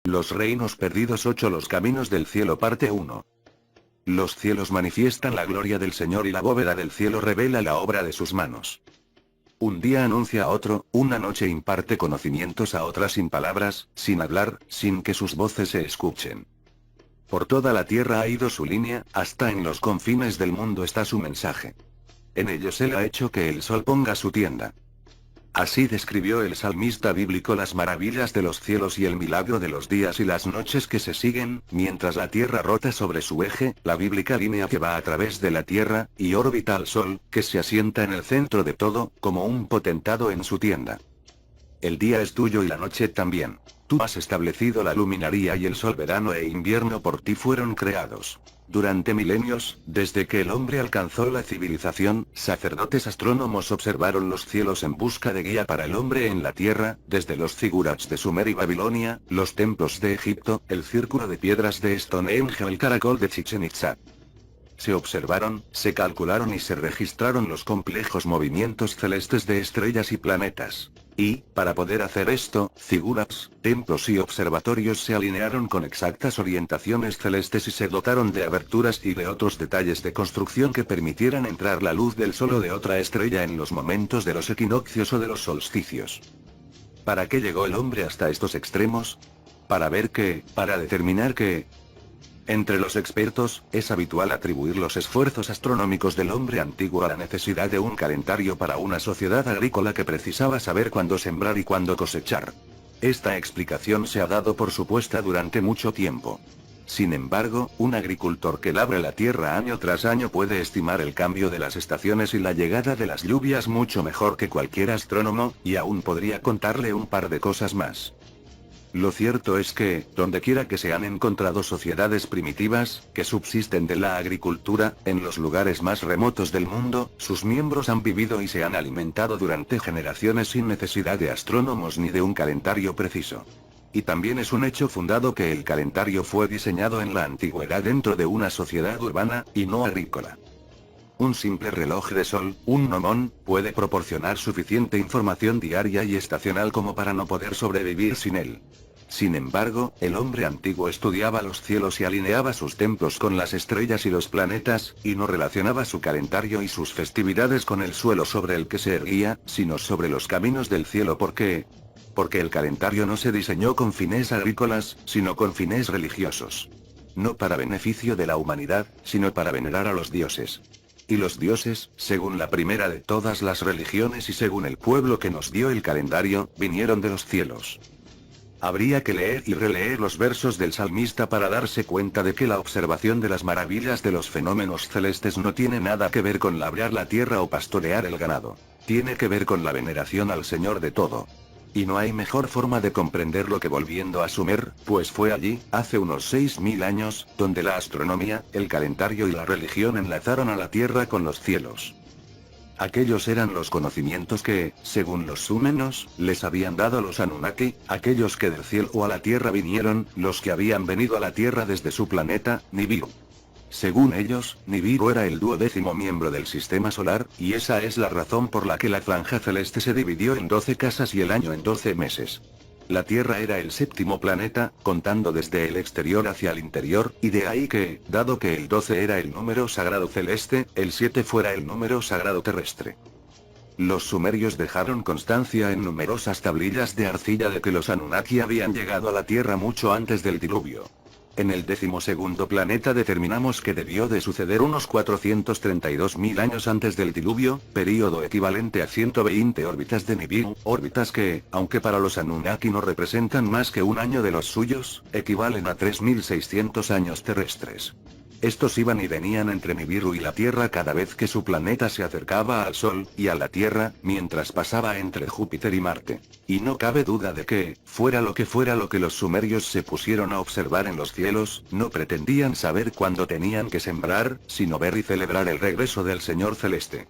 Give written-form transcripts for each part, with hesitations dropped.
Los reinos perdidos 8. Los caminos del cielo parte 1. Los cielos manifiestan la gloria del Señor y la bóveda del cielo revela la obra de sus manos. Un día anuncia a otro, una noche imparte conocimientos a otra sin palabras, sin hablar, sin que sus voces se escuchen. Por toda la tierra ha ido su línea, hasta en los confines del mundo está su mensaje. En ellos él ha hecho que el sol ponga su tienda. Así describió el salmista bíblico las maravillas de los cielos y el milagro de los días y las noches que se siguen, mientras la tierra rota sobre su eje, la bíblica línea que va a través de la tierra, y órbita al sol, que se asienta en el centro de todo, como un potentado en su tienda. El día es tuyo y la noche también. Tú has establecido la luminaria y el sol verano e invierno por ti fueron creados. Durante milenios, desde que el hombre alcanzó la civilización, sacerdotes astrónomos observaron los cielos en busca de guía para el hombre en la tierra, desde los zigurats de Sumer y Babilonia, los templos de Egipto, el círculo de piedras de Stonehenge o el caracol de Chichén Itzá. Se observaron, se calcularon y se registraron los complejos movimientos celestes de estrellas y planetas. Y, para poder hacer esto, zigurats, templos y observatorios se alinearon con exactas orientaciones celestes y se dotaron de aberturas y de otros detalles de construcción que permitieran entrar la luz del sol o de otra estrella en los momentos de los equinoccios o de los solsticios. ¿Para qué llegó el hombre hasta estos extremos? Para ver qué, para determinar qué. Entre los expertos, es habitual atribuir los esfuerzos astronómicos del hombre antiguo a la necesidad de un calendario para una sociedad agrícola que precisaba saber cuándo sembrar y cuándo cosechar. Esta explicación se ha dado por supuesta durante mucho tiempo. Sin embargo, un agricultor que labra la tierra año tras año puede estimar el cambio de las estaciones y la llegada de las lluvias mucho mejor que cualquier astrónomo, y aún podría contarle un par de cosas más. Lo cierto es que, dondequiera que se han encontrado sociedades primitivas, que subsisten de la agricultura, en los lugares más remotos del mundo, sus miembros han vivido y se han alimentado durante generaciones sin necesidad de astrónomos ni de un calendario preciso. Y también es un hecho fundado que el calendario fue diseñado en la antigüedad dentro de una sociedad urbana, y no agrícola. Un simple reloj de sol, un gnomón, puede proporcionar suficiente información diaria y estacional como para no poder sobrevivir sin él. Sin embargo, el hombre antiguo estudiaba los cielos y alineaba sus templos con las estrellas y los planetas, y no relacionaba su calendario y sus festividades con el suelo sobre el que se erguía, sino sobre los caminos del cielo. ¿Por qué? Porque el calendario no se diseñó con fines agrícolas, sino con fines religiosos. No para beneficio de la humanidad, sino para venerar a los dioses. Y los dioses, según la primera de todas las religiones y según el pueblo que nos dio el calendario, vinieron de los cielos. Habría que leer y releer los versos del salmista para darse cuenta de que la observación de las maravillas de los fenómenos celestes no tiene nada que ver con labrar la tierra o pastorear el ganado. Tiene que ver con la veneración al Señor de todo. Y no hay mejor forma de comprenderlo que volviendo a Sumer, pues fue allí, hace unos 6000 años, donde la astronomía, el calendario y la religión enlazaron a la tierra con los cielos. Aquellos eran los conocimientos que, según los súmenos, les habían dado los Anunnaki, aquellos que del cielo a la tierra vinieron, los que habían venido a la tierra desde su planeta, Nibiru. Según ellos, Nibiru era el 12º miembro del sistema solar, y esa es la razón por la que la franja celeste se dividió en 12 casas y el año en 12 meses. La Tierra era el 7º planeta, contando desde el exterior hacia el interior, y de ahí que, dado que el 12 era el número sagrado celeste, el 7 fuera el número sagrado terrestre. Los sumerios dejaron constancia en numerosas tablillas de arcilla de que los Anunnaki habían llegado a la Tierra mucho antes del diluvio. En el 12º planeta determinamos que debió de suceder unos 432.000 años antes del diluvio, período equivalente a 120 órbitas de Nibiru, órbitas que, aunque para los Anunnaki no representan más que un año de los suyos, equivalen a 3.600 años terrestres. Estos iban y venían entre Nibiru y la Tierra cada vez que su planeta se acercaba al Sol, y a la Tierra, mientras pasaba entre Júpiter y Marte. Y no cabe duda de que, fuera lo que los sumerios se pusieron a observar en los cielos, no pretendían saber cuándo tenían que sembrar, sino ver y celebrar el regreso del Señor Celeste.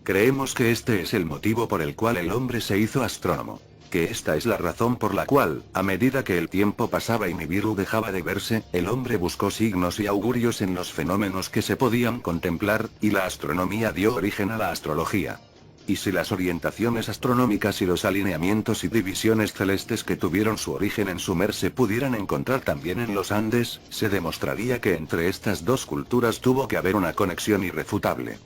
Creemos que este es el motivo por el cual el hombre se hizo astrónomo. Que esta es la razón por la cual, a medida que el tiempo pasaba y Nibiru dejaba de verse, el hombre buscó signos y augurios en los fenómenos que se podían contemplar, y la astronomía dio origen a la astrología. Y si las orientaciones astronómicas y los alineamientos y divisiones celestes que tuvieron su origen en Sumer se pudieran encontrar también en los Andes, se demostraría que entre estas dos culturas tuvo que haber una conexión irrefutable.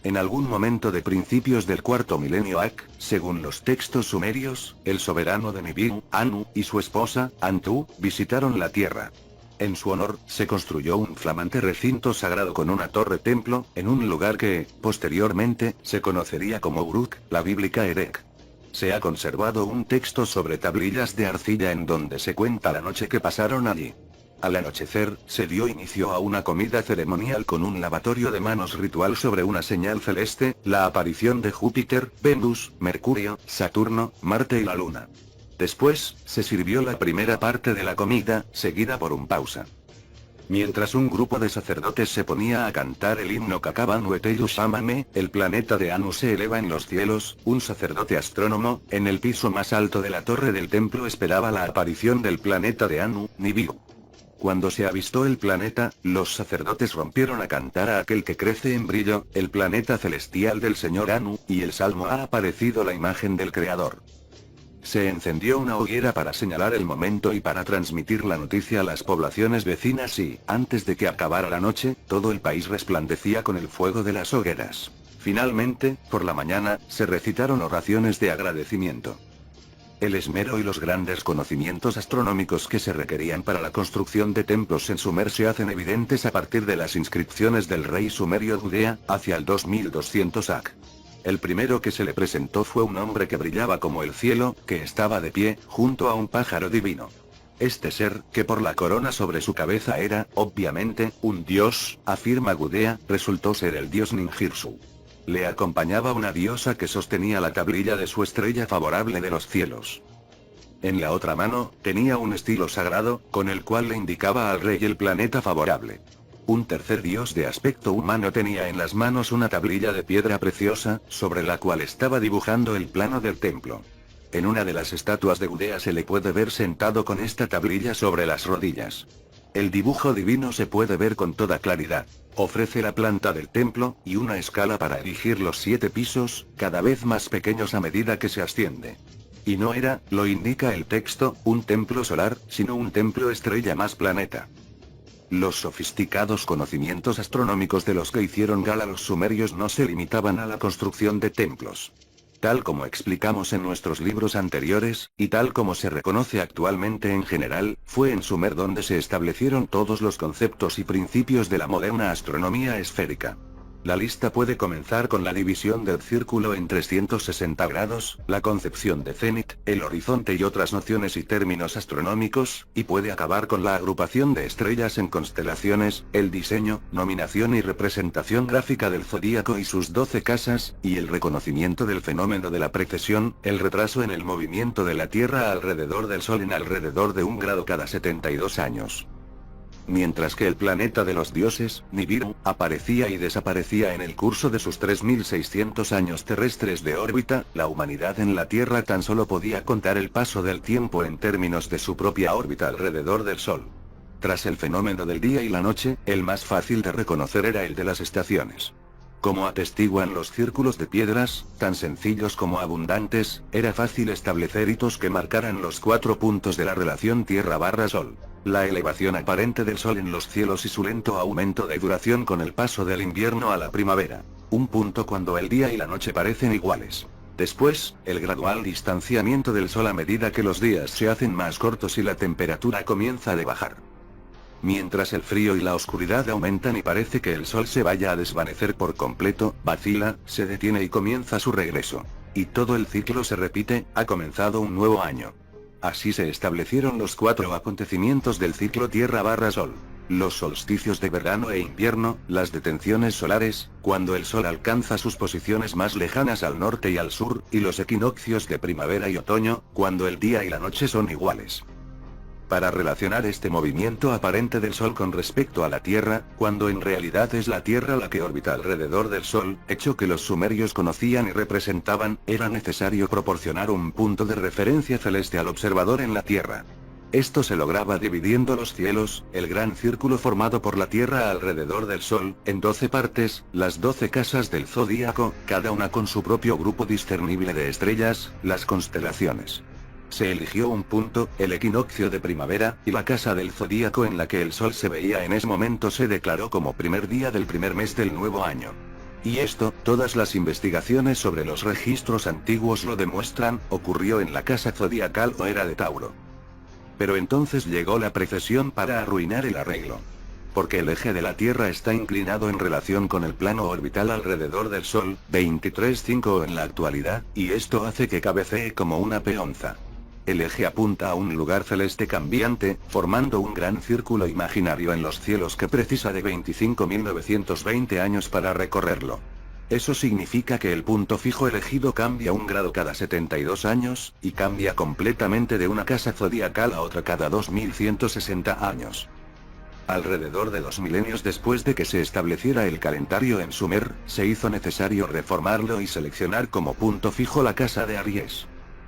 En algún momento de principios del cuarto milenio AC, según los textos sumerios, el soberano de Nibiru, Anu, y su esposa, Antu, visitaron la Tierra. En su honor, se construyó un flamante recinto sagrado con una torre-templo, en un lugar que, posteriormente, se conocería como Uruk, la bíblica Erech. Se ha conservado un texto sobre tablillas de arcilla en donde se cuenta la noche que pasaron allí. Al anochecer, se dio inicio a una comida ceremonial con un lavatorio de manos ritual sobre una señal celeste, la aparición de Júpiter, Venus, Mercurio, Saturno, Marte y la Luna. Después, se sirvió la primera parte de la comida, seguida por un pausa. Mientras un grupo de sacerdotes se ponía a cantar el himno Kakaban Eteyu Shamame, el planeta de Anu se eleva en los cielos, un sacerdote astrónomo, en el piso más alto de la torre del templo esperaba la aparición del planeta de Anu, Nibiru. Cuando se avistó el planeta, los sacerdotes rompieron a cantar a aquel que crece en brillo, el planeta celestial del señor Anu, y el salmo ha aparecido la imagen del Creador. Se encendió una hoguera para señalar el momento y para transmitir la noticia a las poblaciones vecinas y, antes de que acabara la noche, todo el país resplandecía con el fuego de las hogueras. Finalmente, por la mañana, se recitaron oraciones de agradecimiento. El esmero y los grandes conocimientos astronómicos que se requerían para la construcción de templos en Sumer se hacen evidentes a partir de las inscripciones del rey sumerio Gudea, hacia el 2200 AC. El primero que se le presentó fue un hombre que brillaba como el cielo, que estaba de pie, junto a un pájaro divino. Este ser, que por la corona sobre su cabeza era, obviamente, un dios, afirma Gudea, resultó ser el dios Ninjirsu. Le acompañaba una diosa que sostenía la tablilla de su estrella favorable de los cielos. En la otra mano, tenía un estilo sagrado, con el cual le indicaba al rey el planeta favorable. Un tercer dios de aspecto humano tenía en las manos una tablilla de piedra preciosa, sobre la cual estaba dibujando el plano del templo. En una de las estatuas de Gudea se le puede ver sentado con esta tablilla sobre las rodillas. El dibujo divino se puede ver con toda claridad. Ofrece la planta del templo, y una escala para erigir los 7 pisos, cada vez más pequeños a medida que se asciende. Y no era, lo indica el texto, un templo solar, sino un templo estrella más planeta. Los sofisticados conocimientos astronómicos de los que hicieron gala los sumerios no se limitaban a la construcción de templos. Tal como explicamos en nuestros libros anteriores, y tal como se reconoce actualmente en general, fue en Sumer donde se establecieron todos los conceptos y principios de la moderna astronomía esférica. La lista puede comenzar con la división del círculo en 360 grados, la concepción de cenit, el horizonte y otras nociones y términos astronómicos, y puede acabar con la agrupación de estrellas en constelaciones, el diseño, nominación y representación gráfica del zodíaco y sus 12 casas, y el reconocimiento del fenómeno de la precesión, el retraso en el movimiento de la Tierra alrededor del Sol en alrededor de 1 grado cada 72 años. Mientras que el planeta de los dioses, Nibiru, aparecía y desaparecía en el curso de sus 3600 años terrestres de órbita, la humanidad en la Tierra tan solo podía contar el paso del tiempo en términos de su propia órbita alrededor del Sol. Tras el fenómeno del día y la noche, el más fácil de reconocer era el de las estaciones. Como atestiguan los círculos de piedras, tan sencillos como abundantes, era fácil establecer hitos que marcaran los 4 puntos de la relación Tierra/Sol. La elevación aparente del Sol en los cielos y su lento aumento de duración con el paso del invierno a la primavera. Un punto cuando el día y la noche parecen iguales. Después, el gradual distanciamiento del Sol a medida que los días se hacen más cortos y la temperatura comienza a bajar. Mientras el frío y la oscuridad aumentan y parece que el Sol se vaya a desvanecer por completo, vacila, se detiene y comienza su regreso. Y todo el ciclo se repite, ha comenzado un nuevo año. Así se establecieron los 4 acontecimientos del ciclo Tierra/Sol. Los solsticios de verano e invierno, las detenciones solares, cuando el Sol alcanza sus posiciones más lejanas al norte y al sur, y los equinoccios de primavera y otoño, cuando el día y la noche son iguales. Para relacionar este movimiento aparente del Sol con respecto a la Tierra, cuando en realidad es la Tierra la que orbita alrededor del Sol, hecho que los sumerios conocían y representaban, era necesario proporcionar un punto de referencia celeste al observador en la Tierra. Esto se lograba dividiendo los cielos, el gran círculo formado por la Tierra alrededor del Sol, en 12 partes, las 12 casas del zodíaco, cada una con su propio grupo discernible de estrellas, las constelaciones. Se eligió un punto, el equinoccio de primavera, y la casa del zodíaco en la que el Sol se veía en ese momento se declaró como primer día del primer mes del nuevo año. Y esto, todas las investigaciones sobre los registros antiguos lo demuestran, ocurrió en la casa zodiacal o era de Tauro. Pero entonces llegó la precesión para arruinar el arreglo. Porque el eje de la Tierra está inclinado en relación con el plano orbital alrededor del Sol, 23,5 en la actualidad, y esto hace que cabecee como una peonza. El eje apunta a un lugar celeste cambiante, formando un gran círculo imaginario en los cielos que precisa de 25.920 años para recorrerlo. Eso significa que el punto fijo elegido cambia un grado cada 72 años, y cambia completamente de una casa zodiacal a otra cada 2160 años. Alrededor de 2 milenios después de que se estableciera el calendario en Sumer, se hizo necesario reformarlo y seleccionar como punto fijo la casa de Aries.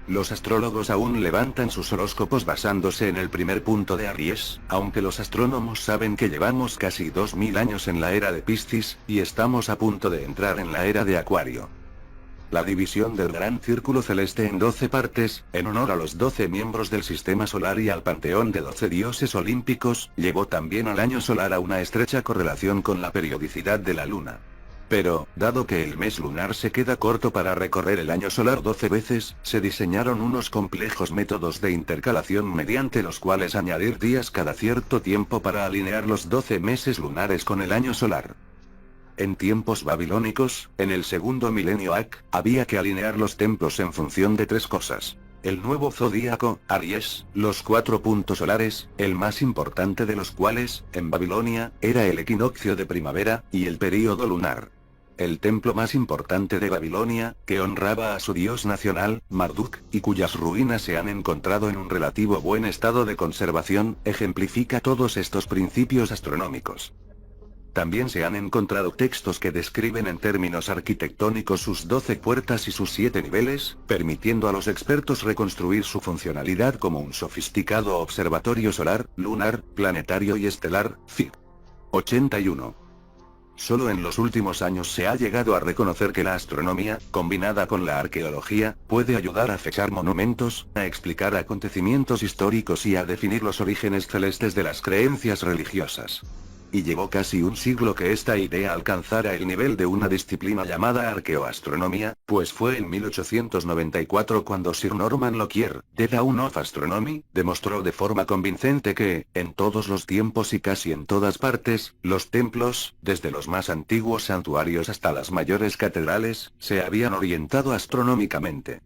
Los astrólogos aún levantan sus horóscopos basándose en el primer punto de Aries, aunque los astrónomos saben que llevamos casi 2000 años en la era de Piscis, y estamos a punto de entrar en la era de Acuario. La división del gran círculo celeste en 12 partes, en honor a los 12 miembros del sistema solar y al panteón de 12 dioses olímpicos, llevó también al año solar a una estrecha correlación con la periodicidad de la luna. Pero, dado que el mes lunar se queda corto para recorrer el año solar 12 veces, se diseñaron unos complejos métodos de intercalación mediante los cuales añadir días cada cierto tiempo para alinear los 12 meses lunares con el año solar. En tiempos babilónicos, en el segundo milenio AC, había que alinear los templos en función de 3 cosas. El nuevo zodíaco, Aries, los 4 puntos solares, el más importante de los cuales, en Babilonia, era el equinoccio de primavera, y el período lunar. El templo más importante de Babilonia, que honraba a su dios nacional, Marduk, y cuyas ruinas se han encontrado en un relativo buen estado de conservación, ejemplifica todos estos principios astronómicos. También se han encontrado textos que describen en términos arquitectónicos sus 12 puertas y sus 7 niveles, permitiendo a los expertos reconstruir su funcionalidad como un sofisticado observatorio solar, lunar, planetario y estelar, FIG. 81. Solo en los últimos años se ha llegado a reconocer que la astronomía, combinada con la arqueología, puede ayudar a fechar monumentos, a explicar acontecimientos históricos y a definir los orígenes celestes de las creencias religiosas. Y llevó casi un siglo que esta idea alcanzara el nivel de una disciplina llamada arqueoastronomía, pues fue en 1894 cuando Sir Norman Lockyer, de Dawn of Astronomy, demostró de forma convincente que, en todos los tiempos y casi en todas partes, los templos, desde los más antiguos santuarios hasta las mayores catedrales, se habían orientado astronómicamente.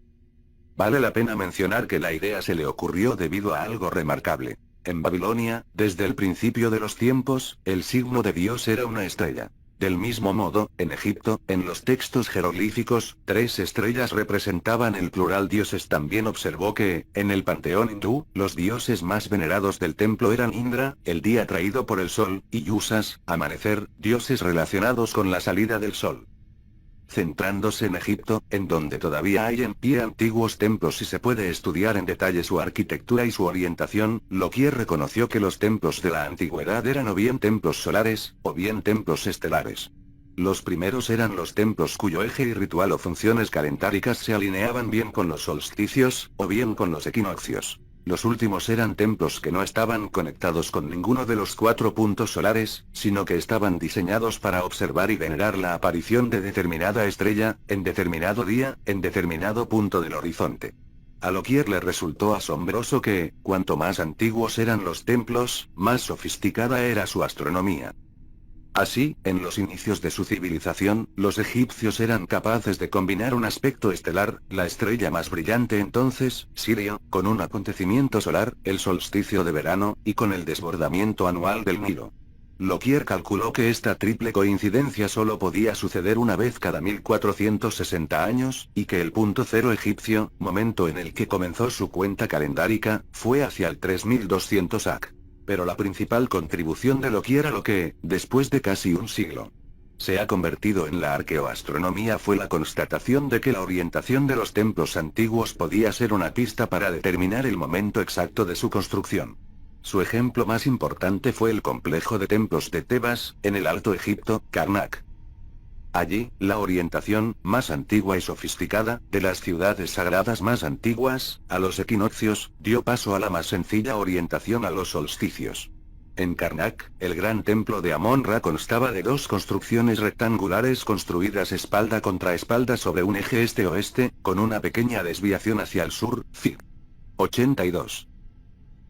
Vale la pena mencionar que la idea se le ocurrió debido a algo remarcable. En Babilonia, desde el principio de los tiempos, el signo de Dios era una estrella. Del mismo modo, en Egipto, en los textos jeroglíficos, 3 estrellas representaban el plural dioses. También observó que, en el panteón hindú, los dioses más venerados del templo eran Indra, el día traído por el sol, y Yusas, amanecer, dioses relacionados con la salida del sol. Centrándose en Egipto, en donde todavía hay en pie antiguos templos y se puede estudiar en detalle su arquitectura y su orientación, Lockyer reconoció que los templos de la antigüedad eran o bien templos solares, o bien templos estelares. Los primeros eran los templos cuyo eje y ritual o funciones calendáricas se alineaban bien con los solsticios, o bien con los equinoccios. Los últimos eran templos que no estaban conectados con ninguno de los 4 puntos solares, sino que estaban diseñados para observar y venerar la aparición de determinada estrella, en determinado día, en determinado punto del horizonte. A Lockyer le resultó asombroso que, cuanto más antiguos eran los templos, más sofisticada era su astronomía. Así, en los inicios de su civilización, los egipcios eran capaces de combinar un aspecto estelar, la estrella más brillante entonces, Sirio, con un acontecimiento solar, el solsticio de verano, y con el desbordamiento anual del Nilo. Lockyer calculó que esta triple coincidencia solo podía suceder una vez cada 1460 años, y que el punto cero egipcio, momento en el que comenzó su cuenta calendárica, fue hacia el 3200 AC. Pero la principal contribución de Lockyer a lo que, después de casi un siglo, se ha convertido en la arqueoastronomía fue la constatación de que la orientación de los templos antiguos podía ser una pista para determinar el momento exacto de su construcción. Su ejemplo más importante fue el complejo de templos de Tebas, en el Alto Egipto, Karnak. Allí, la orientación, más antigua y sofisticada, de las ciudades sagradas más antiguas, a los equinoccios, dio paso a la más sencilla orientación a los solsticios. En Karnak, el gran templo de Amon-Ra constaba de dos construcciones rectangulares construidas espalda contra espalda sobre un eje este-oeste, con una pequeña desviación hacia el sur, Fig. 82.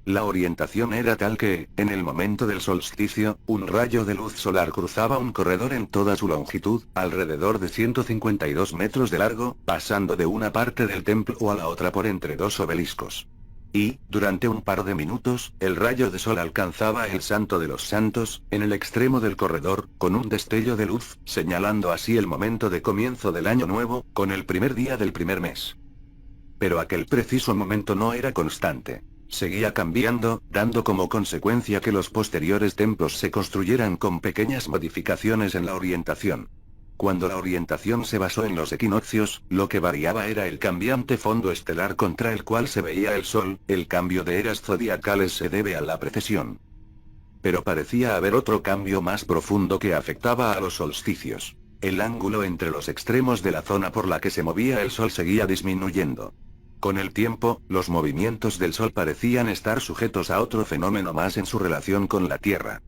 La orientación era tal que, en el momento del solsticio, un rayo de luz solar cruzaba un corredor en toda su longitud, alrededor de 152 metros de largo, pasando de una parte del templo a la otra por entre dos obeliscos. Y, durante un par de minutos, el rayo de sol alcanzaba el Santo de los Santos, en el extremo del corredor, con un destello de luz, señalando así el momento de comienzo del año nuevo, con el primer día del primer mes. Pero aquel preciso momento no era constante. Seguía cambiando, dando como consecuencia que los posteriores templos se construyeran con pequeñas modificaciones en la orientación. Cuando la orientación se basó en los equinoccios, lo que variaba era el cambiante fondo estelar contra el cual se veía el Sol. El cambio de eras zodiacales se debe a la precesión. Pero parecía haber otro cambio más profundo que afectaba a los solsticios. El ángulo entre los extremos de la zona por la que se movía el Sol seguía disminuyendo. Con el tiempo, los movimientos del Sol parecían estar sujetos a otro fenómeno más en su relación con la Tierra.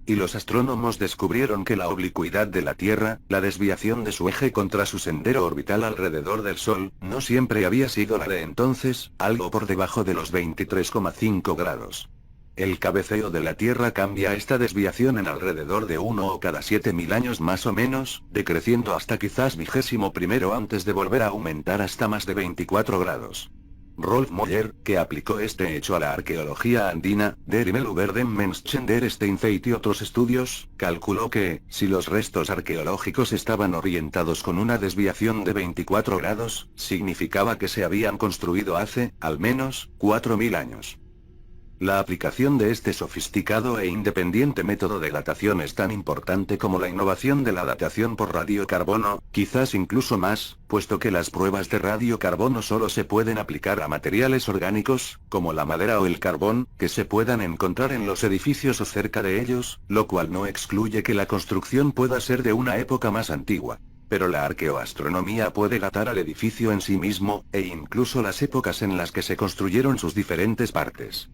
Y los astrónomos descubrieron que la oblicuidad de la Tierra, la desviación de su eje contra su sendero orbital alrededor del Sol, no siempre había sido la de entonces, algo por debajo de los 23,5 grados. El cabeceo de la Tierra cambia esta desviación en alrededor de 1 o cada 7.000 años más o menos, decreciendo hasta quizás 21º antes de volver a aumentar hasta más de 24 grados. Rolf Moller, que aplicó este hecho a la arqueología andina, der Immeluberden Menschen der Steinzeit y otros estudios, calculó que, si los restos arqueológicos estaban orientados con una desviación de 24 grados, significaba que se habían construido hace, al menos, 4.000 años. La aplicación de este sofisticado e independiente método de datación es tan importante como la innovación de la datación por radiocarbono, quizás incluso más, puesto que las pruebas de radiocarbono solo se pueden aplicar a materiales orgánicos, como la madera o el carbón, que se puedan encontrar en los edificios o cerca de ellos, lo cual no excluye que la construcción pueda ser de una época más antigua. Pero la arqueoastronomía puede datar al edificio en sí mismo, e incluso las épocas en las que se construyeron sus diferentes partes.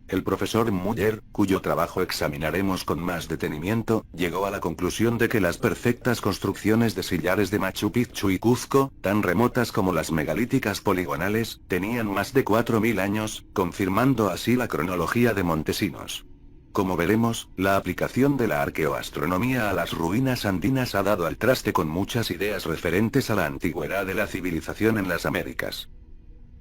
El profesor Muller, cuyo trabajo examinaremos con más detenimiento, llegó a la conclusión de que las perfectas construcciones de sillares de Machu Picchu y Cuzco, tan remotas como las megalíticas poligonales, tenían más de 4.000 años, confirmando así la cronología de Montesinos. Como veremos, la aplicación de la arqueoastronomía a las ruinas andinas ha dado al traste con muchas ideas referentes a la antigüedad de la civilización en las Américas.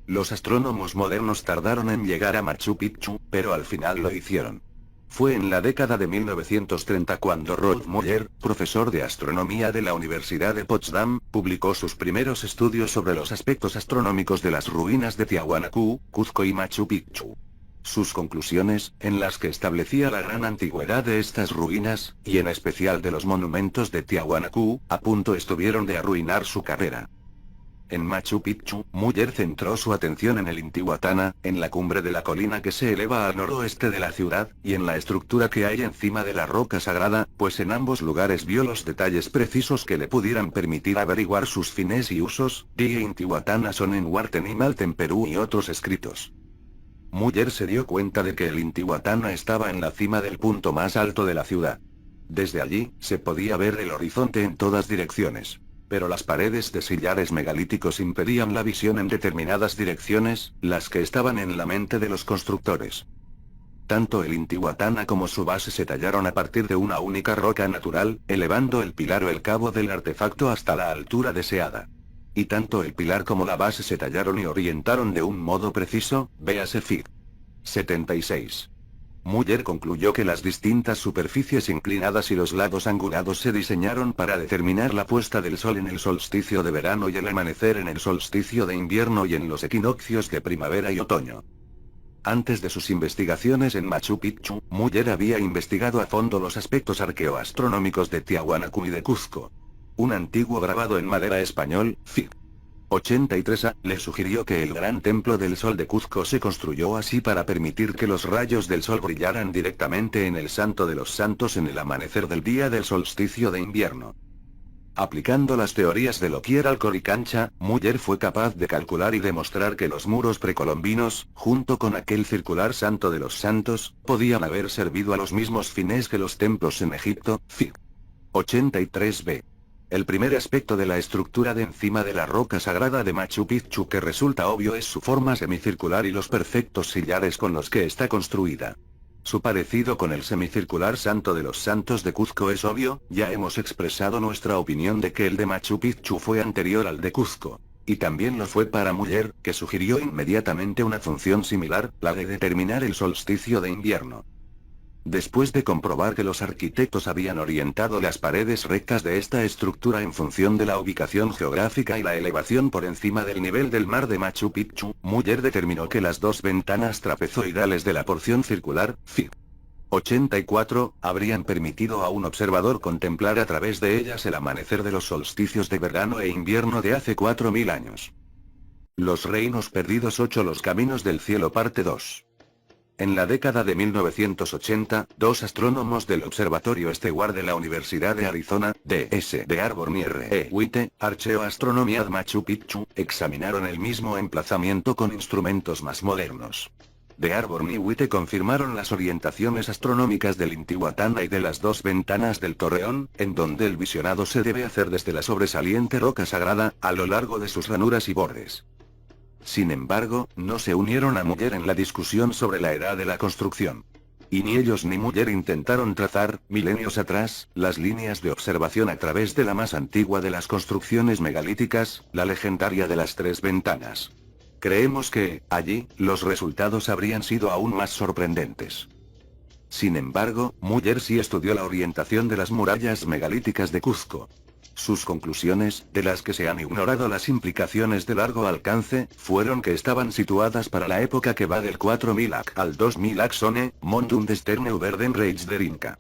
Los astrónomos modernos tardaron en llegar a Machu Picchu, pero al final lo hicieron. Fue en la década de 1930 cuando Rolf Moller, profesor de astronomía de la Universidad de Potsdam, publicó sus primeros estudios sobre los aspectos astronómicos de las ruinas de Tiahuanacu, Cuzco y Machu Picchu. Sus conclusiones, en las que establecía la gran antigüedad de estas ruinas, y en especial de los monumentos de Tiahuanacu, a punto estuvieron de arruinar su carrera. En Machu Picchu, Muller centró su atención en el Intihuatana, en la cumbre de la colina que se eleva al noroeste de la ciudad, y en la estructura que hay encima de la roca sagrada, pues en ambos lugares vio los detalles precisos que le pudieran permitir averiguar sus fines y usos. Die Intihuatana son en Huarten y Malten Perú y otros escritos. Muller se dio cuenta de que el Intihuatana estaba en la cima del punto más alto de la ciudad. Desde allí, se podía ver el horizonte en todas direcciones. Pero las paredes de sillares megalíticos impedían la visión en determinadas direcciones, las que estaban en la mente de los constructores. Tanto el Intihuatana como su base se tallaron a partir de una única roca natural, elevando el pilar o el cabo del artefacto hasta la altura deseada. Y tanto el pilar como la base se tallaron y orientaron de un modo preciso, véase Fig. 76. Muller concluyó que las distintas superficies inclinadas y los lados angulados se diseñaron para determinar la puesta del sol en el solsticio de verano y el amanecer en el solsticio de invierno y en los equinoccios de primavera y otoño. Antes de sus investigaciones en Machu Picchu, Muller había investigado a fondo los aspectos arqueoastronómicos de Tiahuanaco y de Cuzco. Un antiguo grabado en madera español, Fig. 83A, le sugirió que el gran templo del sol de Cuzco se construyó así para permitir que los rayos del sol brillaran directamente en el Santo de los Santos en el amanecer del día del solsticio de invierno. Aplicando las teorías de Lockyer al Coricancha, Muller fue capaz de calcular y demostrar que los muros precolombinos, junto con aquel circular Santo de los Santos, podían haber servido a los mismos fines que los templos en Egipto, Fig. 83b. El primer aspecto de la estructura de encima de la roca sagrada de Machu Picchu que resulta obvio es su forma semicircular y los perfectos sillares con los que está construida. Su parecido con el semicircular Santo de los Santos de Cuzco es obvio, ya hemos expresado nuestra opinión de que el de Machu Picchu fue anterior al de Cuzco. Y también lo fue para Muller, que sugirió inmediatamente una función similar, la de determinar el solsticio de invierno. Después de comprobar que los arquitectos habían orientado las paredes rectas de esta estructura en función de la ubicación geográfica y la elevación por encima del nivel del mar de Machu Picchu, Muller determinó que las dos ventanas trapezoidales de la porción circular, Fig. 84, habrían permitido a un observador contemplar a través de ellas el amanecer de los solsticios de verano e invierno de hace 4000 años. Los reinos perdidos 8 Los caminos del cielo parte 2. En la década de 1980, dos astrónomos del Observatorio Steward de la Universidad de Arizona, D.S. de Arborn y R.E. Witte, Archaeoastronomía Machu Picchu, examinaron el mismo emplazamiento con instrumentos más modernos. De Arborn y Witte confirmaron las orientaciones astronómicas del Intihuatana y de las dos ventanas del Torreón, en donde el visionado se debe hacer desde la sobresaliente roca sagrada, a lo largo de sus ranuras y bordes. Sin embargo, no se unieron a Muller en la discusión sobre la edad de la construcción. Y ni ellos ni Muller intentaron trazar, milenios atrás, las líneas de observación a través de la más antigua de las construcciones megalíticas, la legendaria de las tres ventanas. Creemos que, allí, los resultados habrían sido aún más sorprendentes. Sin embargo, Muller sí estudió la orientación de las murallas megalíticas de Cuzco. Sus conclusiones, de las que se han ignorado las implicaciones de largo alcance, fueron que estaban situadas para la época que va del 4000 AC al 2000 AC Sone, Mondum des Sterne Uberden Reich der Inca.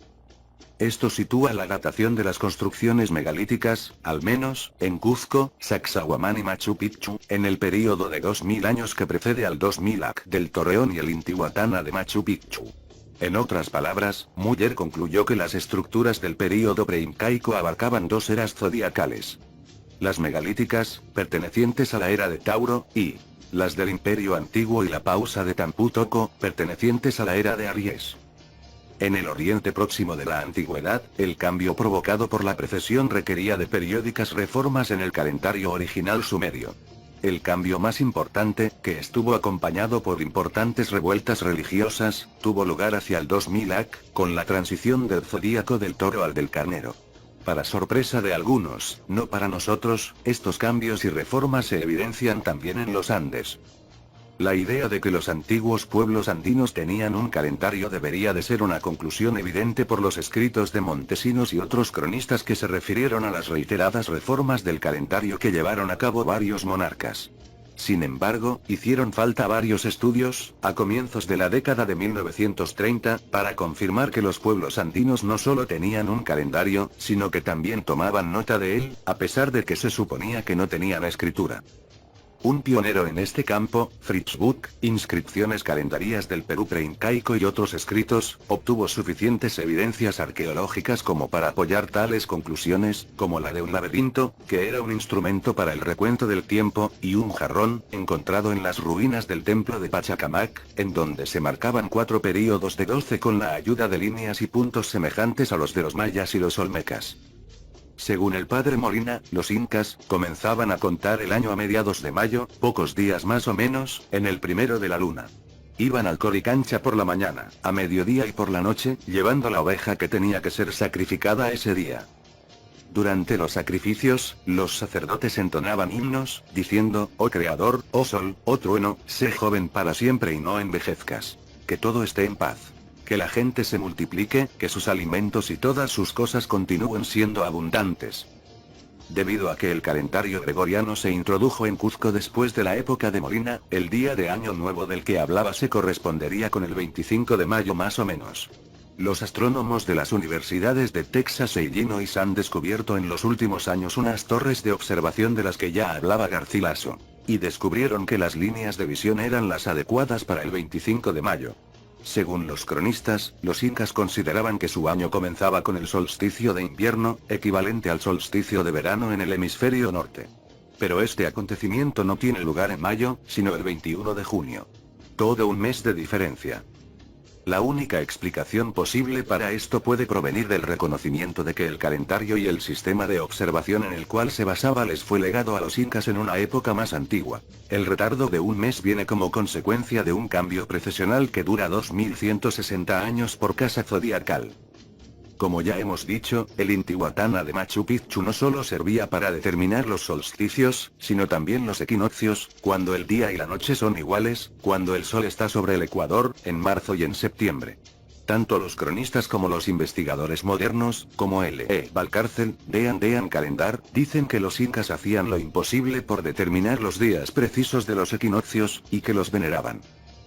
Esto sitúa la datación de las construcciones megalíticas, al menos, en Cuzco, Sacsayhuamán y Machu Picchu, en el período de 2000 años que precede al 2000 AC del Torreón y el Intihuatana de Machu Picchu. En otras palabras, Muller concluyó que las estructuras del período preincaico abarcaban dos eras zodiacales. Las megalíticas, pertenecientes a la era de Tauro, y las del Imperio Antiguo y la pausa de Tampu Tocco, pertenecientes a la era de Aries. En el Oriente Próximo de la Antigüedad, el cambio provocado por la precesión requería de periódicas reformas en el calendario original sumerio. El cambio más importante, que estuvo acompañado por importantes revueltas religiosas, tuvo lugar hacia el 2000 AC, con la transición del zodíaco del toro al del carnero. Para sorpresa de algunos, no para nosotros, estos cambios y reformas se evidencian también en los Andes. La idea de que los antiguos pueblos andinos tenían un calendario debería de ser una conclusión evidente por los escritos de Montesinos y otros cronistas que se refirieron a las reiteradas reformas del calendario que llevaron a cabo varios monarcas. Sin embargo, hicieron falta varios estudios, a comienzos de la década de 1930, para confirmar que los pueblos andinos no solo tenían un calendario, sino que también tomaban nota de él, a pesar de que se suponía que no tenían escritura. Un pionero en este campo, Fritz Buck, Inscripciones calendarias del Perú preincaico y otros escritos, obtuvo suficientes evidencias arqueológicas como para apoyar tales conclusiones, como la de un laberinto, que era un instrumento para el recuento del tiempo, y un jarrón, encontrado en las ruinas del templo de Pachacamac, en donde se marcaban 4 períodos de 12 con la ayuda de líneas y puntos semejantes a los de los mayas y los olmecas. Según el padre Molina, los incas comenzaban a contar el año a mediados de mayo, pocos días más o menos, en el primero de la luna. Iban al Coricancha por la mañana, a mediodía y por la noche, llevando la oveja que tenía que ser sacrificada ese día. Durante los sacrificios, los sacerdotes entonaban himnos, diciendo, oh Creador, oh Sol, oh Trueno, sé joven para siempre y no envejezcas. Que todo esté en paz. Que la gente se multiplique, que sus alimentos y todas sus cosas continúen siendo abundantes. Debido a que el calendario gregoriano se introdujo en Cuzco después de la época de Molina, el día de Año Nuevo del que hablaba se correspondería con el 25 de mayo más o menos. Los astrónomos de las universidades de Texas e Illinois han descubierto en los últimos años unas torres de observación de las que ya hablaba Garcilaso. Y descubrieron que las líneas de visión eran las adecuadas para el 25 de mayo. Según los cronistas, los incas consideraban que su año comenzaba con el solsticio de invierno, equivalente al solsticio de verano en el hemisferio norte. Pero este acontecimiento no tiene lugar en mayo, sino el 21 de junio. Todo un mes de diferencia. La única explicación posible para esto puede provenir del reconocimiento de que el calendario y el sistema de observación en el cual se basaba les fue legado a los incas en una época más antigua. El retardo de un mes viene como consecuencia de un cambio precesional que dura 2160 años por casa zodiacal. Como ya hemos dicho, el Intihuatana de Machu Picchu no solo servía para determinar los solsticios, sino también los equinoccios, cuando el día y la noche son iguales, cuando el sol está sobre el ecuador, en marzo y en septiembre. Tanto los cronistas como los investigadores modernos, como L.E. Valcárcel, Dean Calendar, dicen que los incas hacían lo imposible por determinar los días precisos de los equinoccios, y que los veneraban.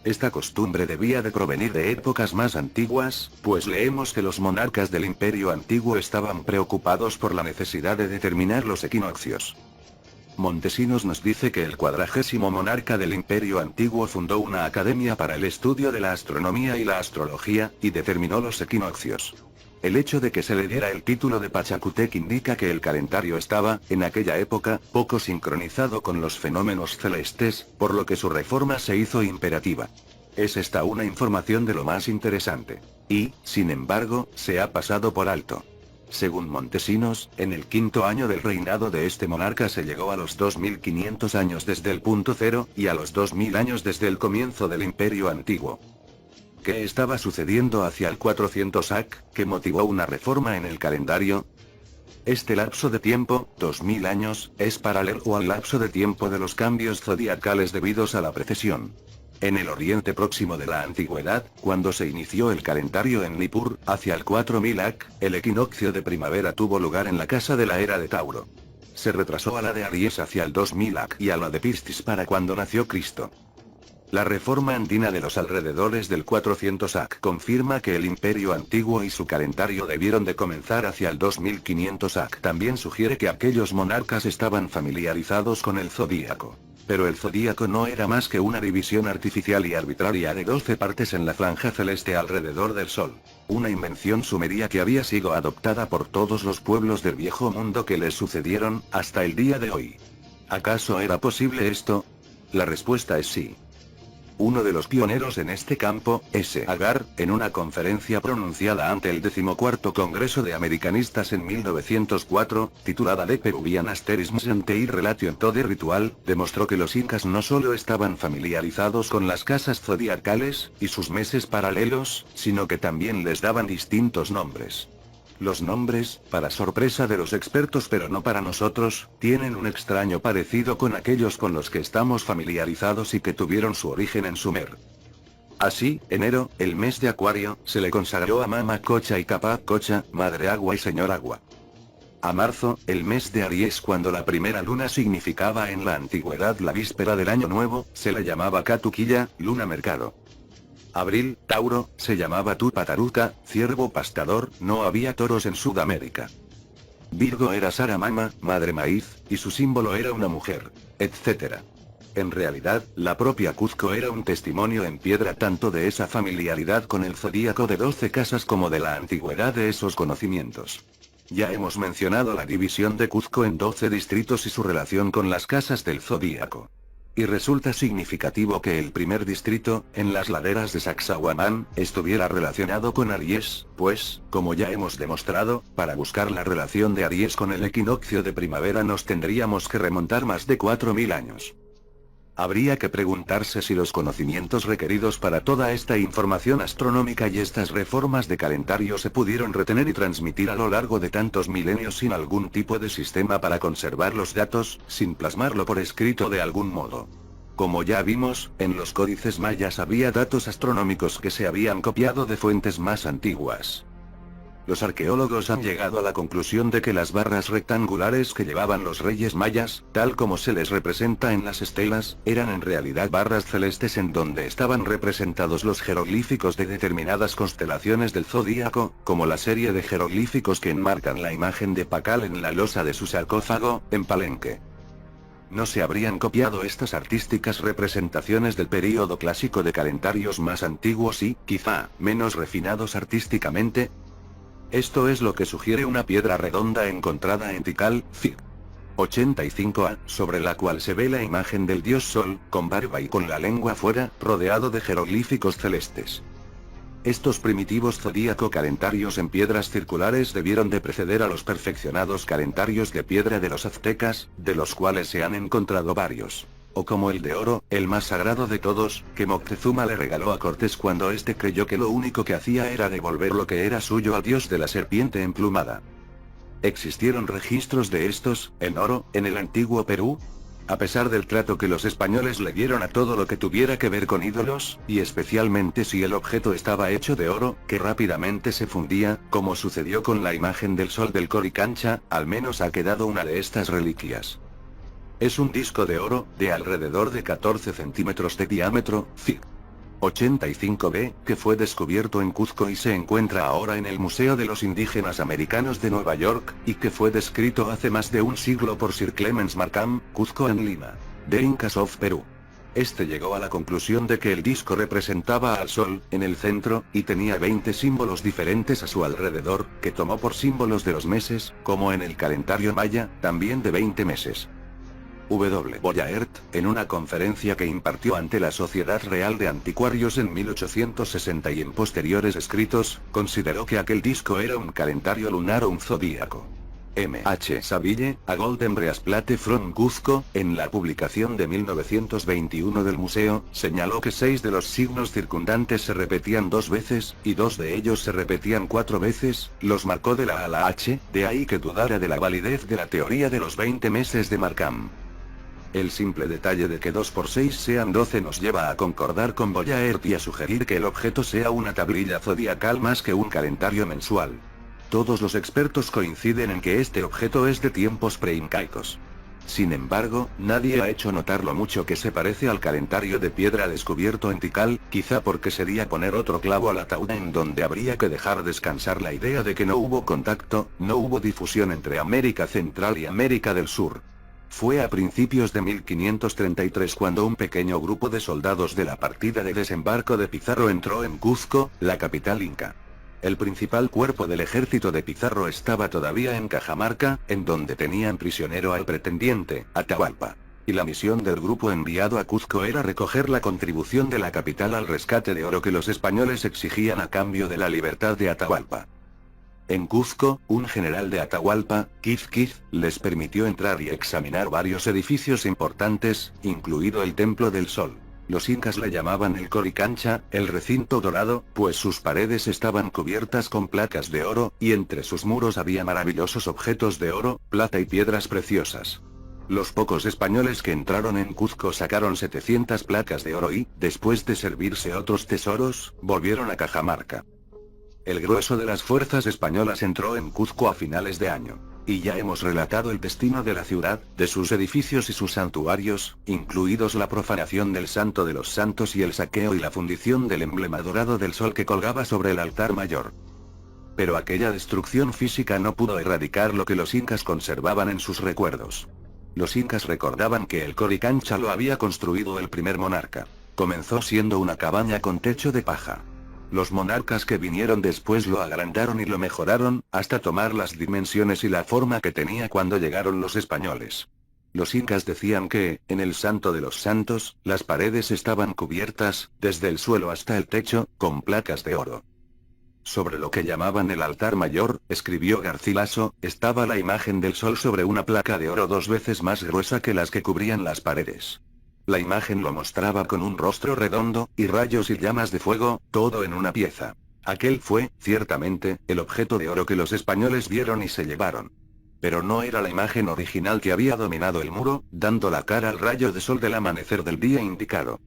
Esta costumbre debía de provenir de épocas más antiguas, pues leemos que los monarcas del Imperio Antiguo estaban preocupados por la necesidad de determinar los equinoccios. Montesinos nos dice que el 40º monarca del Imperio Antiguo fundó una academia para el estudio de la astronomía y la astrología, y determinó los equinoccios. El hecho de que se le diera el título de Pachacútec indica que el calendario estaba, en aquella época, poco sincronizado con los fenómenos celestes, por lo que su reforma se hizo imperativa. Es esta una información de lo más interesante. Y, sin embargo, se ha pasado por alto. Según Montesinos, en el quinto año del reinado de este monarca se llegó a los 2500 años desde el punto cero, y a los 2000 años desde el comienzo del Imperio Antiguo. ¿Qué estaba sucediendo hacia el 400 AC, que motivó una reforma en el calendario? Este lapso de tiempo, 2000 años, es paralelo al lapso de tiempo de los cambios zodiacales debidos a la precesión. En el Oriente Próximo de la Antigüedad, cuando se inició el calendario en Nippur, hacia el 4000 AC, el equinoccio de primavera tuvo lugar en la casa de la era de Tauro. Se retrasó a la de Aries hacia el 2000 AC y a la de Piscis para cuando nació Cristo. La reforma andina de los alrededores del 400 AC confirma que el Imperio Antiguo y su calendario debieron de comenzar hacia el 2500 AC. También sugiere que aquellos monarcas estaban familiarizados con el zodíaco. Pero el zodíaco no era más que una división artificial y arbitraria de 12 partes en la franja celeste alrededor del Sol. Una invención sumeria que había sido adoptada por todos los pueblos del Viejo Mundo que les sucedieron, hasta el día de hoy. ¿Acaso era posible esto? La respuesta es sí. Uno de los pioneros en este campo, S. Agar, en una conferencia pronunciada ante el 14º Congreso de Americanistas en 1904, titulada De Peruvian Asterisms and Their Relation to the Ritual, demostró que los incas no solo estaban familiarizados con las casas zodiacales, y sus meses paralelos, sino que también les daban distintos nombres. Los nombres, para sorpresa de los expertos pero no para nosotros, tienen un extraño parecido con aquellos con los que estamos familiarizados y que tuvieron su origen en Sumer. Así, enero, el mes de Acuario, se le consagró a Mama Cocha y Capá Cocha, Madre Agua y Señor Agua. A marzo, el mes de Aries, cuando la primera luna significaba en la antigüedad la víspera del Año Nuevo, se le llamaba Catuquilla, luna mercado. Abril, Tauro, se llamaba Tupataruca, ciervo pastador, no había toros en Sudamérica. Virgo era Saramama, madre maíz, y su símbolo era una mujer, etc. En realidad, la propia Cuzco era un testimonio en piedra tanto de esa familiaridad con el zodíaco de 12 casas como de la antigüedad de esos conocimientos. Ya hemos mencionado la división de Cuzco en 12 distritos y su relación con las casas del zodíaco. Y resulta significativo que el primer distrito, en las laderas de Sacsayhuamán, estuviera relacionado con Aries, pues, como ya hemos demostrado, para buscar la relación de Aries con el equinoccio de primavera nos tendríamos que remontar más de 4000 años. Habría que preguntarse si los conocimientos requeridos para toda esta información astronómica y estas reformas de calendario se pudieron retener y transmitir a lo largo de tantos milenios sin algún tipo de sistema para conservar los datos, sin plasmarlo por escrito de algún modo. Como ya vimos, en los códices mayas había datos astronómicos que se habían copiado de fuentes más antiguas. Los arqueólogos han llegado a la conclusión de que las barras rectangulares que llevaban los reyes mayas, tal como se les representa en las estelas, eran en realidad barras celestes en donde estaban representados los jeroglíficos de determinadas constelaciones del zodíaco, como la serie de jeroglíficos que enmarcan la imagen de Pacal en la losa de su sarcófago, en Palenque. ¿No se habrían copiado estas artísticas representaciones del período clásico de calendarios más antiguos y, quizá, menos refinados artísticamente? Esto es lo que sugiere una piedra redonda encontrada en Tikal, Fig. 85a, sobre la cual se ve la imagen del dios Sol, con barba y con la lengua fuera, rodeado de jeroglíficos celestes. Estos primitivos zodíaco calendarios en piedras circulares debieron de preceder a los perfeccionados calendarios de piedra de los aztecas, de los cuales se han encontrado varios. O como el de oro, el más sagrado de todos, que Moctezuma le regaló a Cortés cuando éste creyó que lo único que hacía era devolver lo que era suyo al dios de la serpiente emplumada. ¿Existieron registros de estos, en oro, en el antiguo Perú? A pesar del trato que los españoles le dieron a todo lo que tuviera que ver con ídolos, y especialmente si el objeto estaba hecho de oro, que rápidamente se fundía, como sucedió con la imagen del sol del Coricancha, al menos ha quedado una de estas reliquias. Es un disco de oro, de alrededor de 14 centímetros de diámetro, Fig. 85b, que fue descubierto en Cuzco y se encuentra ahora en el Museo de los Indígenas Americanos de Nueva York, y que fue descrito hace más de un siglo por Sir Clemens Markham, Cuzco en Lima. The Incas of Perú. Este llegó a la conclusión de que el disco representaba al sol, en el centro, y tenía 20 símbolos diferentes a su alrededor, que tomó por símbolos de los meses, como en el calendario maya, también de 20 meses. W. Boyaert, en una conferencia que impartió ante la Sociedad Real de Anticuarios en 1860 y en posteriores escritos, consideró que aquel disco era un calendario lunar o un zodíaco. M. H. Saville, A Golden Breastplate from Cuzco, en la publicación de 1921 del museo, señaló que 6 de los signos circundantes se repetían 2 veces, y 2 de ellos se repetían 4 veces, los marcó de la A a la H, de ahí que dudara de la validez de la teoría de los 20 meses de Markham. El simple detalle de que 2 por 6 sean 12 nos lleva a concordar con Boyaert y a sugerir que el objeto sea una tablilla zodiacal más que un calendario mensual. Todos los expertos coinciden en que este objeto es de tiempos preincaicos. Sin embargo, nadie ha hecho notar lo mucho que se parece al calendario de piedra descubierto en Tikal, quizá porque sería poner otro clavo al ataúd en donde habría que dejar descansar la idea de que no hubo contacto, no hubo difusión entre América Central y América del Sur. Fue a principios de 1533 cuando un pequeño grupo de soldados de la partida de desembarco de Pizarro entró en Cuzco, la capital inca. El principal cuerpo del ejército de Pizarro estaba todavía en Cajamarca, en donde tenían prisionero al pretendiente, Atahualpa. Y la misión del grupo enviado a Cuzco era recoger la contribución de la capital al rescate de oro que los españoles exigían a cambio de la libertad de Atahualpa. En Cuzco, un general de Atahualpa, Quizquiz, les permitió entrar y examinar varios edificios importantes, incluido el Templo del Sol. Los incas le llamaban el Coricancha, el recinto dorado, pues sus paredes estaban cubiertas con placas de oro, y entre sus muros había maravillosos objetos de oro, plata y piedras preciosas. Los pocos españoles que entraron en Cuzco sacaron 700 placas de oro y, después de servirse otros tesoros, volvieron a Cajamarca. El grueso de las fuerzas españolas entró en Cuzco a finales de año. Y ya hemos relatado el destino de la ciudad, de sus edificios y sus santuarios, incluidos la profanación del Santo de los Santos y el saqueo y la fundición del emblema dorado del sol que colgaba sobre el altar mayor. Pero aquella destrucción física no pudo erradicar lo que los incas conservaban en sus recuerdos. Los incas recordaban que el Coricancha lo había construido el primer monarca. Comenzó siendo una cabaña con techo de paja. Los monarcas que vinieron después lo agrandaron y lo mejoraron, hasta tomar las dimensiones y la forma que tenía cuando llegaron los españoles. Los incas decían que, en el Santo de los Santos, las paredes estaban cubiertas, desde el suelo hasta el techo, con placas de oro. Sobre lo que llamaban el altar mayor, escribió Garcilaso, estaba la imagen del sol sobre una placa de oro 2 veces más gruesa que las que cubrían las paredes. La imagen lo mostraba con un rostro redondo, y rayos y llamas de fuego, todo en una pieza. Aquel fue, ciertamente, el objeto de oro que los españoles vieron y se llevaron. Pero no era la imagen original que había dominado el muro, dando la cara al rayo de sol del amanecer del día indicado.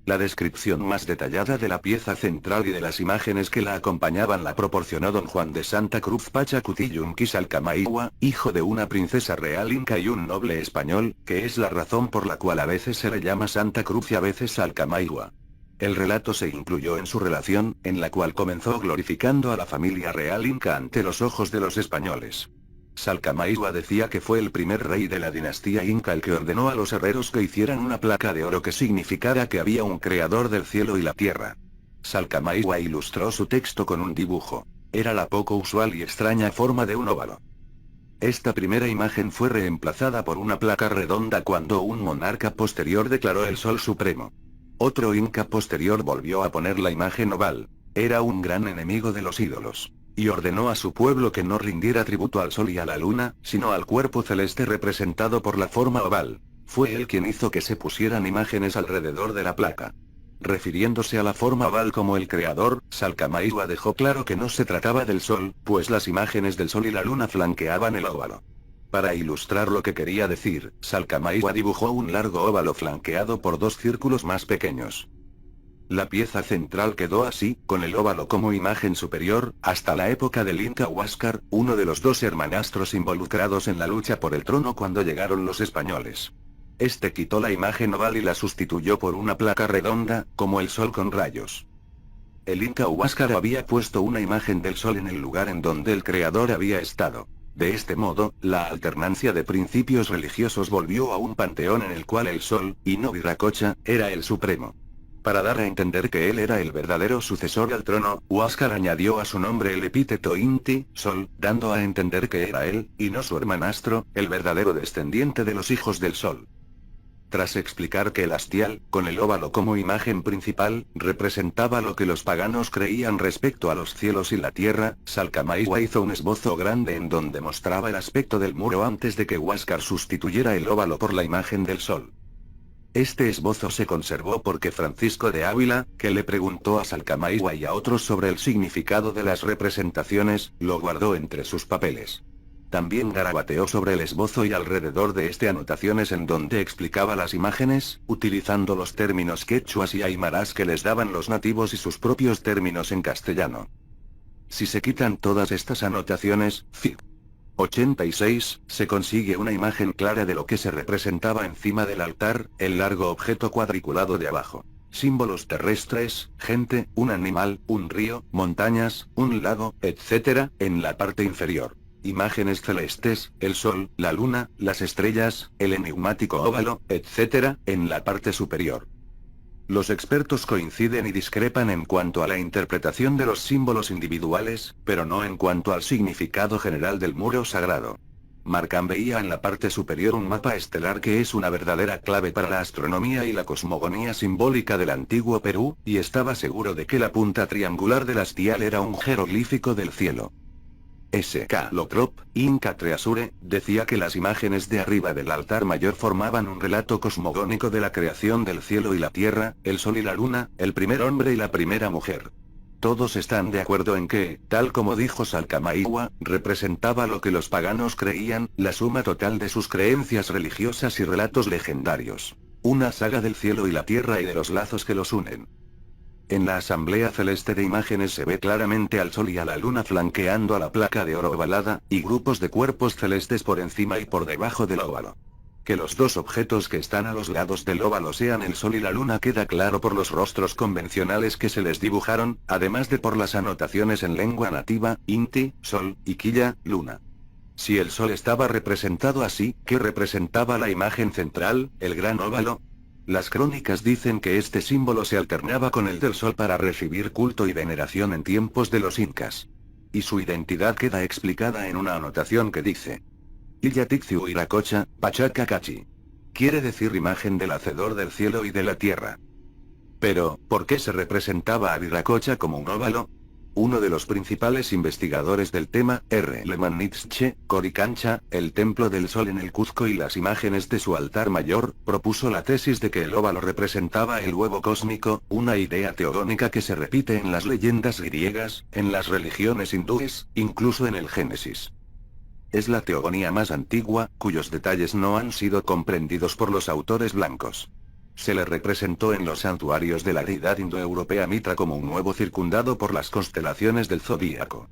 La descripción más detallada de la pieza central y de las imágenes que la acompañaban la proporcionó don Juan de Santa Cruz Pachacutillunqui Salcamayhua, hijo de una princesa real inca y un noble español, que es la razón por la cual a veces se le llama Santa Cruz y a veces Salcamayhua. El relato se incluyó en su relación, en la cual comenzó glorificando a la familia real inca ante los ojos de los españoles. Salcamayhua decía que fue el primer rey de la dinastía inca el que ordenó a los herreros que hicieran una placa de oro que significara que había un creador del cielo y la tierra. Salcamayhua ilustró su texto con un dibujo. Era la poco usual y extraña forma de un óvalo. Esta primera imagen fue reemplazada por una placa redonda cuando un monarca posterior declaró el Sol Supremo. Otro inca posterior volvió a poner la imagen oval. Era un gran enemigo de los ídolos. Y ordenó a su pueblo que no rindiera tributo al sol y a la luna, sino al cuerpo celeste representado por la forma oval. Fue él quien hizo que se pusieran imágenes alrededor de la placa. Refiriéndose a la forma oval como el creador, Salcamayhua dejó claro que no se trataba del sol, pues las imágenes del sol y la luna flanqueaban el óvalo. Para ilustrar lo que quería decir, Salcamayhua dibujó un largo óvalo flanqueado por dos círculos más pequeños. La pieza central quedó así, con el óvalo como imagen superior, hasta la época del Inca Huáscar, uno de los dos hermanastros involucrados en la lucha por el trono cuando llegaron los españoles. Este quitó la imagen oval y la sustituyó por una placa redonda, como el sol con rayos. El Inca Huáscar había puesto una imagen del sol en el lugar en donde el creador había estado. De este modo, la alternancia de principios religiosos volvió a un panteón en el cual el sol, y no Viracocha, era el supremo. Para dar a entender que él era el verdadero sucesor al trono, Huáscar añadió a su nombre el epíteto Inti, Sol, dando a entender que era él, y no su hermanastro, el verdadero descendiente de los hijos del Sol. Tras explicar que el hastial, con el óvalo como imagen principal, representaba lo que los paganos creían respecto a los cielos y la tierra, Salcamayhua hizo un esbozo grande en donde mostraba el aspecto del muro antes de que Huáscar sustituyera el óvalo por la imagen del sol. Este esbozo se conservó porque Francisco de Ávila, que le preguntó a Salcamayhua y a otros sobre el significado de las representaciones, lo guardó entre sus papeles. También garabateó sobre el esbozo y alrededor de este anotaciones en donde explicaba las imágenes, utilizando los términos quechuas y aymarás que les daban los nativos y sus propios términos en castellano. Si se quitan todas estas anotaciones, Fig. 86, se consigue una imagen clara de lo que se representaba encima del altar, el largo objeto cuadriculado de abajo. Símbolos terrestres, gente, un animal, un río, montañas, un lago, etc., en la parte inferior. Imágenes celestes, el sol, la luna, las estrellas, el enigmático óvalo, etc., en la parte superior. Los expertos coinciden y discrepan en cuanto a la interpretación de los símbolos individuales, pero no en cuanto al significado general del muro sagrado. Markham veía en la parte superior un mapa estelar que es una verdadera clave para la astronomía y la cosmogonía simbólica del antiguo Perú, y estaba seguro de que la punta triangular del hastial era un jeroglífico del cielo. S.K. Lothrop, Inca Treasure, decía que las imágenes de arriba del altar mayor formaban un relato cosmogónico de la creación del cielo y la tierra, el sol y la luna, el primer hombre y la primera mujer. Todos están de acuerdo en que, tal como dijo Salcamayhua, representaba lo que los paganos creían, la suma total de sus creencias religiosas y relatos legendarios. Una saga del cielo y la tierra y de los lazos que los unen. En la asamblea celeste de imágenes se ve claramente al sol y a la luna flanqueando a la placa de oro ovalada, y grupos de cuerpos celestes por encima y por debajo del óvalo. Que los dos objetos que están a los lados del óvalo sean el sol y la luna queda claro por los rostros convencionales que se les dibujaron, además de por las anotaciones en lengua nativa, Inti, sol, y Quilla, luna. Si el sol estaba representado así, ¿qué representaba la imagen central, el gran óvalo? Las crónicas dicen que este símbolo se alternaba con el del sol para recibir culto y veneración en tiempos de los incas. Y su identidad queda explicada en una anotación que dice: Illatixu Iracocha, Pachaca Cachi. Quiere decir imagen del hacedor del cielo y de la tierra. Pero, ¿por qué se representaba a Viracocha como un óvalo? Uno de los principales investigadores del tema, R. Lemannitzche, Coricancha, el templo del sol en el Cuzco y las imágenes de su altar mayor, propuso la tesis de que el óvalo representaba el huevo cósmico, una idea teogónica que se repite en las leyendas griegas, en las religiones hindúes, incluso en el Génesis. Es la teogonía más antigua, cuyos detalles no han sido comprendidos por los autores blancos. se le representó en los santuarios de la deidad indoeuropea Mitra como un huevo circundado por las constelaciones del zodíaco.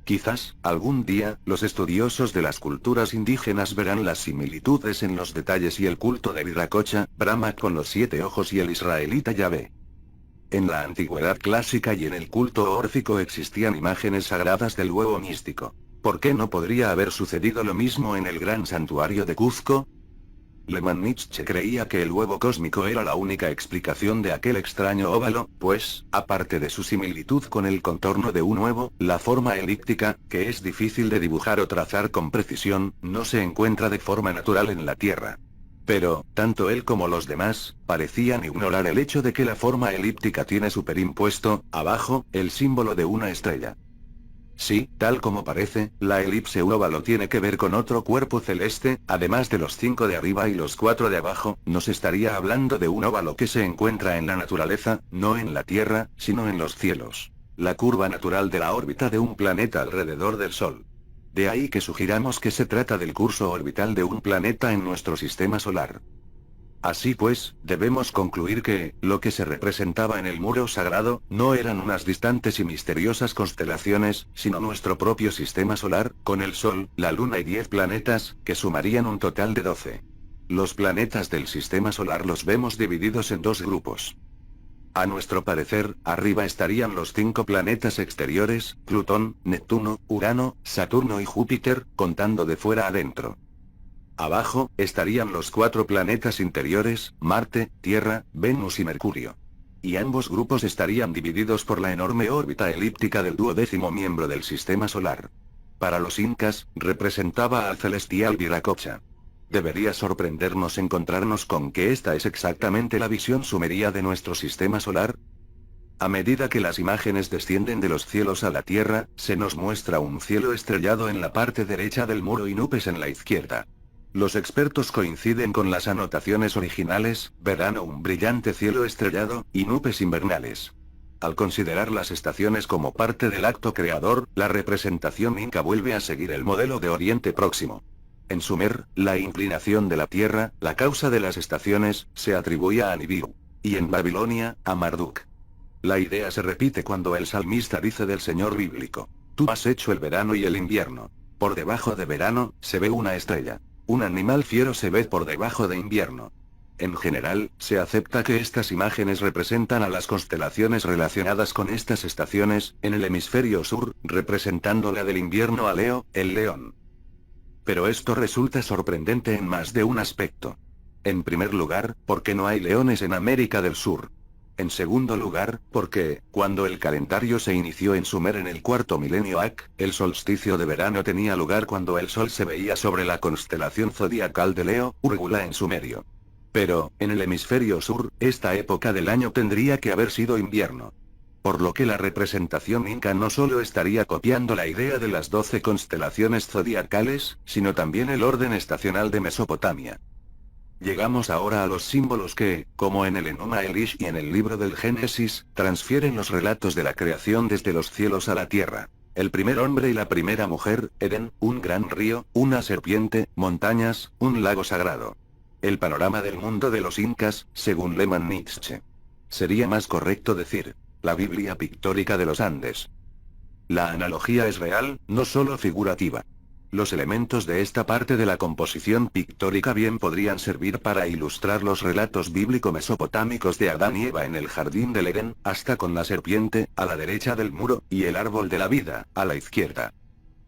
Quizás, algún día, los estudiosos de las culturas indígenas verán las similitudes en los detalles y el culto de Viracocha, Brahma con los 7 ojos y el israelita Yahvé. En la antigüedad clásica y en el culto órfico existían imágenes sagradas del huevo místico. ¿Por qué no podría haber sucedido lo mismo en el gran santuario de Cuzco? Lehmann Nietzsche creía que el huevo cósmico era la única explicación de aquel extraño óvalo, pues, aparte de su similitud con el contorno de un huevo, la forma elíptica, que es difícil de dibujar o trazar con precisión, no se encuentra de forma natural en la Tierra. Pero, tanto él como los demás, parecían ignorar el hecho de que la forma elíptica tiene superimpuesto, abajo, el símbolo de una estrella. Sí, tal como parece, la elipse óvalo tiene que ver con otro cuerpo celeste, además de los 5 de arriba y los 4 de abajo, nos estaría hablando de un óvalo que se encuentra en la naturaleza, no en la Tierra, sino en los cielos. La curva natural de la órbita de un planeta alrededor del Sol. De ahí que sugiramos que se trata del curso orbital de un planeta en nuestro sistema solar. Así pues, debemos concluir que, lo que se representaba en el muro sagrado, no eran unas distantes y misteriosas constelaciones, sino nuestro propio sistema solar, con el Sol, la Luna y 10 planetas, que sumarían un total de 12. Los planetas del sistema solar los vemos divididos en 2 grupos. A nuestro parecer, arriba estarían los 5 planetas exteriores, Plutón, Neptuno, Urano, Saturno y Júpiter, contando de fuera adentro. Abajo, estarían los 4 planetas interiores, Marte, Tierra, Venus y Mercurio. Y ambos grupos estarían divididos por la enorme órbita elíptica del 12º miembro del sistema solar. Para los incas, representaba al celestial Viracocha. Debería sorprendernos encontrarnos con que esta es exactamente la visión sumeria de nuestro sistema solar. A medida que las imágenes descienden de los cielos a la Tierra, se nos muestra un cielo estrellado en la parte derecha del muro y nubes en la izquierda. Los expertos coinciden con las anotaciones originales, verano un brillante cielo estrellado, y nubes invernales. Al considerar las estaciones como parte del acto creador, la representación inca vuelve a seguir el modelo de Oriente Próximo. En Sumer, la inclinación de la Tierra, la causa de las estaciones, se atribuía a Nibiru. Y en Babilonia, a Marduk. La idea se repite cuando el salmista dice del Señor bíblico: Tú has hecho el verano y el invierno. Por debajo de verano, se ve una estrella. Un animal fiero se ve por debajo de invierno. En general, se acepta que estas imágenes representan a las constelaciones relacionadas con estas estaciones, en el hemisferio sur, representando la del invierno a Leo, el león. Pero esto resulta sorprendente en más de un aspecto. En primer lugar, porque no hay leones en América del Sur. En segundo lugar, porque, cuando el calendario se inició en Sumer en el 4º milenio AC, el solsticio de verano tenía lugar cuando el sol se veía sobre la constelación zodiacal de Leo, Úrgula en sumerio. Pero, en el hemisferio sur, esta época del año tendría que haber sido invierno. Por lo que la representación inca no solo estaría copiando la idea de las 12 constelaciones zodiacales, sino también el orden estacional de Mesopotamia. Llegamos ahora a los símbolos que, como en el Enuma Elish y en el libro del Génesis, transfieren los relatos de la creación desde los cielos a la tierra. El primer hombre y la primera mujer, Edén, un gran río, una serpiente, montañas, un lago sagrado. El panorama del mundo de los incas, según Lehmann Nietzsche. Sería más correcto decir, la Biblia pictórica de los Andes. La analogía es real, no solo figurativa. Los elementos de esta parte de la composición pictórica bien podrían servir para ilustrar los relatos bíblico-mesopotámicos de Adán y Eva en el jardín del Edén, hasta con la serpiente, a la derecha del muro, y el árbol de la vida, a la izquierda.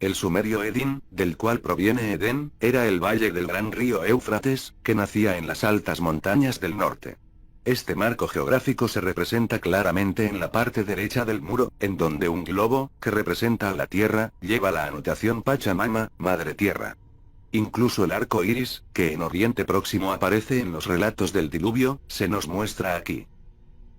El sumerio Edín, del cual proviene Edén, era el valle del gran río Éufrates, que nacía en las altas montañas del norte. Este marco geográfico se representa claramente en la parte derecha del muro, en donde un globo, que representa a la Tierra, lleva la anotación Pachamama, Madre Tierra. Incluso el arco iris, que en Oriente Próximo aparece en los relatos del diluvio, se nos muestra aquí.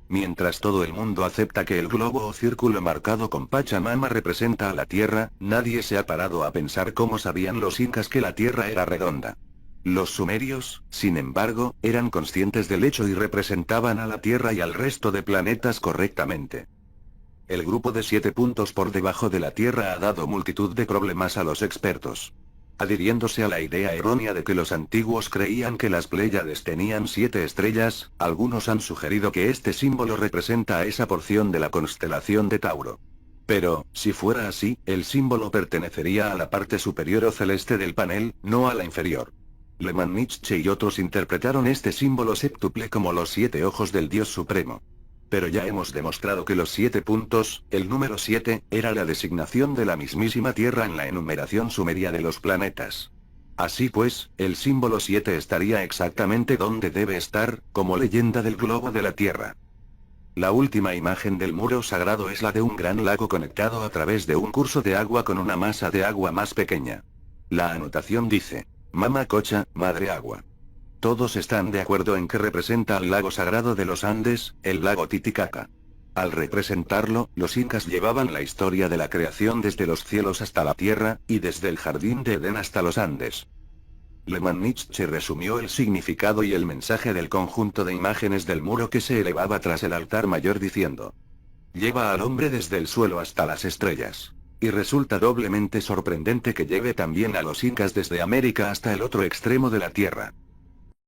Mientras todo el mundo acepta que el globo o círculo marcado con Pachamama representa a la Tierra, nadie se ha parado a pensar cómo sabían los incas que la Tierra era redonda. Los sumerios, sin embargo, eran conscientes del hecho y representaban a la Tierra y al resto de planetas correctamente. El grupo de 7 puntos por debajo de la Tierra ha dado multitud de problemas a los expertos. Adhiriéndose a la idea errónea de que los antiguos creían que las Pléyades tenían 7 estrellas, algunos han sugerido que este símbolo representa a esa porción de la constelación de Tauro. Pero, si fuera así, el símbolo pertenecería a la parte superior o celeste del panel, no a la inferior. Lehmann Nietzsche y otros interpretaron este símbolo séptuple como los 7 ojos del Dios Supremo. Pero ya hemos demostrado que los 7 puntos, el número 7, era la designación de la mismísima Tierra en la enumeración sumeria de los planetas. Así pues, el símbolo 7 estaría exactamente donde debe estar, como leyenda del globo de la Tierra. La última imagen del muro sagrado es la de un gran lago conectado a través de un curso de agua con una masa de agua más pequeña. La anotación dice: Mama Cocha, Madre Agua. Todos están de acuerdo en que representa al lago sagrado de los Andes, el lago Titicaca. Al representarlo, los incas llevaban la historia de la creación desde los cielos hasta la tierra, y desde el jardín de Edén hasta los Andes. Lehmann Nietzsche resumió el significado y el mensaje del conjunto de imágenes del muro que se elevaba tras el altar mayor diciendo: lleva al hombre desde el suelo hasta las estrellas. Y resulta doblemente sorprendente que lleve también a los incas desde América hasta el otro extremo de la tierra.